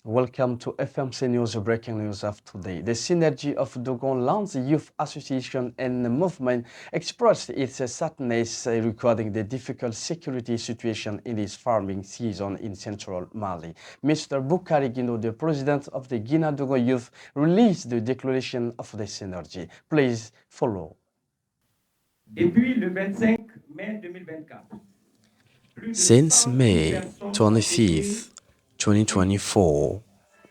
Welcome to FMC News Breaking News of today. The synergy of Dogon Lands Youth Association and the movement expressed its sadness regarding the difficult security situation in this farming season in central Mali. Mr. Boukari Guindo, the president of the Guinea Dogon Youth, released the declaration of the synergy. Please follow. Depuis le 25 mai 2024, plus de Since 100 000 May personnes ont été 25, 2024,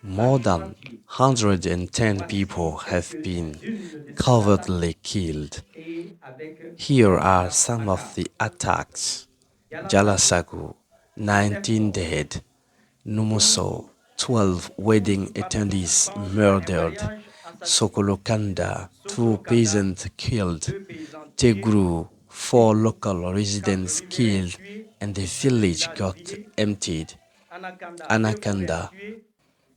more than avivanties 110 people Voici have been quelques-unes de ces attaques covertly killed. et avec Here are Yala some of Saga. the attacks. Yala Saga, Jalasago, 7 19 morts. dead. Domuso, Numuso, 12 wedding tous attendees participants à un murdered. mariage assassiné. Sokolokanda, 2 Sokolokanda, peasants killed. 2 paysans tués. Tegru, 4 Tegru, local 4 residents riverains killed tués and the dans un village village got vidé. emptied. Anakanda, 2 commerces Anakanda, tués.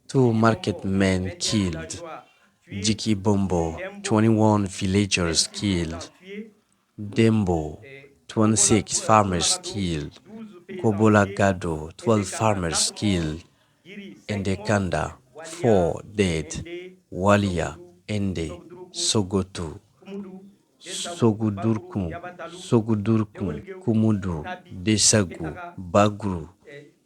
2 market Jikibombo, men 21 killed. villageois tués. Jiki Bombo, Dembo, 21 villagers 26 paysans killed. tués. Dembo, Et 26 farmers killed. 12 paysans tués. Kobolagado, Et 12 Dekanda, farmers 4 morts. killed. Giri, 5 morts. Endekanda, Walia, 4 dead. Ende, Walia, Sogodu, Ende, Sogdruku, Sogotu, Kumudu, Desagu, Bagru, Sogudurku, Yabatalu, Sogudurku, Dewelgeu, Kumudu, Tabi, Desagu, Ketara, Bagru,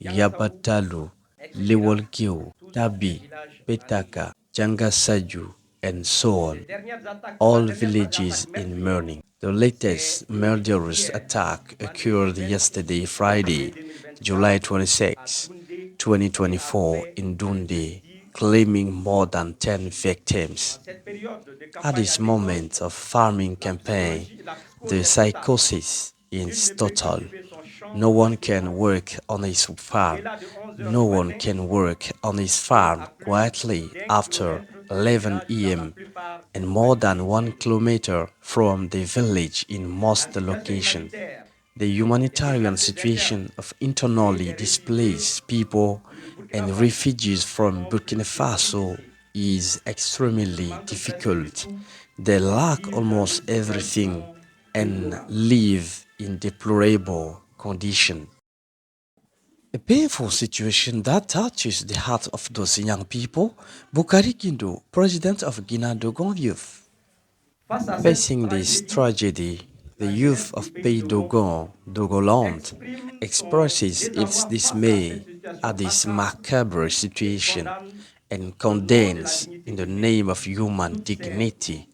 Yangasawu, Yabatalu, etc. Lewolkio, Tous les Tabi, villages maliens. Petaka, Jangasaju, and so Les on. dernières attaques, la All dernière vague villages d'attaques in meurtrières, mourning. The latest c'est murderous hier, attack vendredi occurred 26 yesterday, février Friday, 2024, July à 26, Doundé et a 2024, fait in Dundee, jeudi claiming 12 more morts. than 10 En victims. cette période de At campagne this agricole, moment of farming campaign, la psychose the est totale. psychosis Nul is ne peut total. cultiver son champ No one can tranquillement. work on his farm. Au-delà de 11 heures No du one matin can work on his et farm à plus quietly d'un after kilomètre du 11 village dans la am plupart des and more than localités. 1 kilometer from the village in La most situation locations. humanitaire The des humanitarian déplacés internes situation of et internally des réfugiés displaced people du Burkina and Faso refugees from sont Burkina plus que Faso difficiles. is Ils extremely manquent presque de difficult. tout They et lack vivent dans de almost everything situations and déplorables. live in deplorable conditions. A painful situation that touches the heart of those young people. Boukari Kindo, president of Guinea Dogon Youth. Face à cette Facing this tragédie, tragedy, the la youth jeunesse du of pays Pays Dogon Dogon, Dogoland, exprime son expresses its désarroi face à dismay cette situation at this macabre macabre et situation condamne and au nom de la condemns, dignité in the humaine, name of human toutes ces dignity,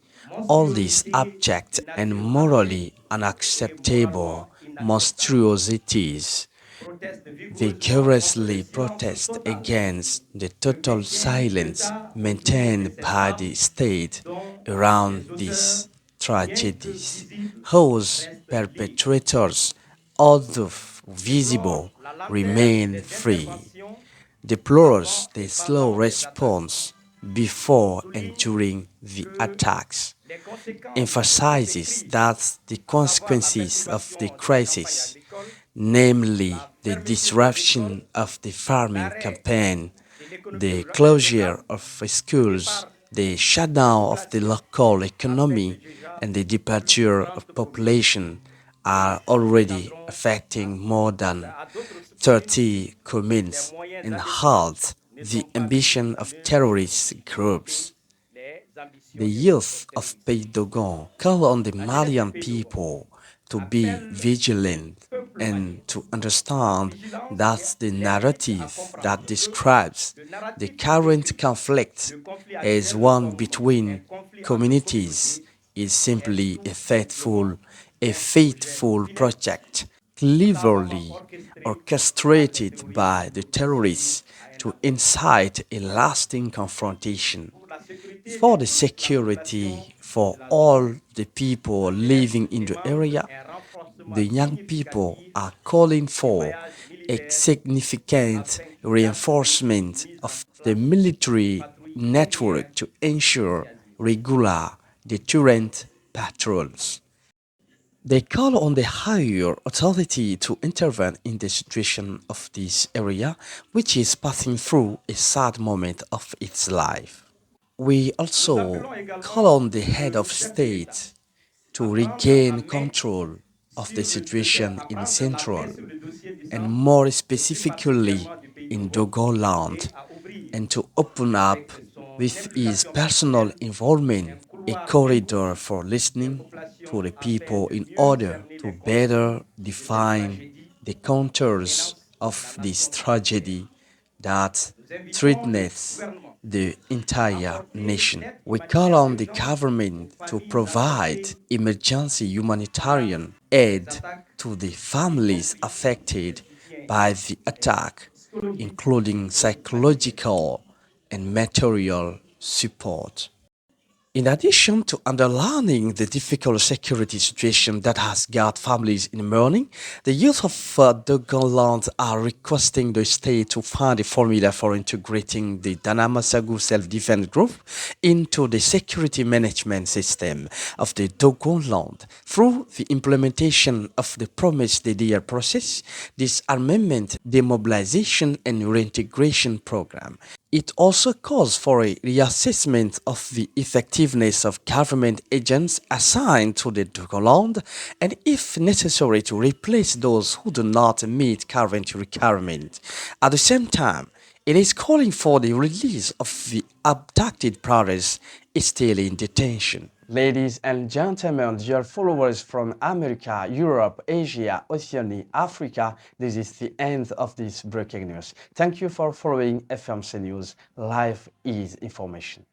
all this monstruosités abject de and nature morally archaïque et unacceptable moralement inacceptable. monstrosities. Proteste vigoureusement contre le Vigorously silence protest total against the que total maintient silence l'État autour de maintained ces by the drames state dont around les auteurs, these bien que tragedies, visibles, whose restent libres. perpetrators, although Déplore visible, la lenteur remain des free, interventions deplores avant et the slow pendant les attaques. response before and Souligne during the que attacks, les conséquences de ces emphasizes crises, that the à savoir la consequences of the perturbation de la campagne crisis, agricole, namely la the fermeture des écoles, disruption of the farming l'arrêt campaign, de l'économie the rurale, closure of schools, départ the de la shutdown of the population local affecte economy, déjà and the plus de departure of 30 provinces population et are already s'étendront affecting more than à d'autres sphères. 30 Les communes moyens and d'endettement halt ne the sont pas mis ambition en of œuvre terrorist pour limiter groups. les The ambitions des groupes youth of terroristes. Pays Dogon call on the La jeunesse du Malian pays Dogon people to be appelle le vigilant peuple malien and to à la understand vigilance et that the l'invite à narrative that comprendre que describes le the narratif qui current décrit conflict le conflit as actuel one comme un between conflit entre communities communautés is est simply tout a un projet fateful funeste, project savamment cleverly orchestré par ces orchestrated terroristes by the pour servir terrorists à un to apport politique. incite a lasting confrontation. Pour la sécurité de For the toute la population security for de la zone, all the people la jeunesse living in the demande area, un renforcement the young people significatif are calling des for voyages a militaires significant afin qu'il y assure une reinforcement mise en of the place de military patrouilles régulières network to et ensure dissuasives. regular deterrent patrols. They call on the higher authority to intervene in the situation of this area, which is passing through a sad moment of its life. We Nous also appelons call également on the head le of chef de l'État state à to prendre la regain main control of the sur le dossier, situation à in prendre la main Central sur le dossier du and centre more et plus specifically particulièrement du pays in Dogon Dogoland et à ouvrir and to open up with his personal involvement a corridor for listening to the people in order to better define the contours of this tragedy that threatens the entire nation. We call on the government to provide emergency humanitarian aid to the families affected by the attack, including psychological and material support. In addition to underlining the difficult security situation that has got families in mourning, the youth of Dogon land are requesting the state to find a formula for integrating the Danamasagu self-defense group into the security management system of the Dogon land through the implementation of the Promise the Dear process, disarmament, demobilization, and reintegration program. It also calls for a reassessment of the effectiveness of government agents assigned to the Dogoland and, if necessary, to replace those who do not meet current requirements. At the same time, it is calling for the release of the abducted brothers still in detention. Ladies and gentlemen, dear followers from America, Europe, Asia, Oceania, Africa, this is the end of this breaking news. Thank you for following FMC News. Life is information.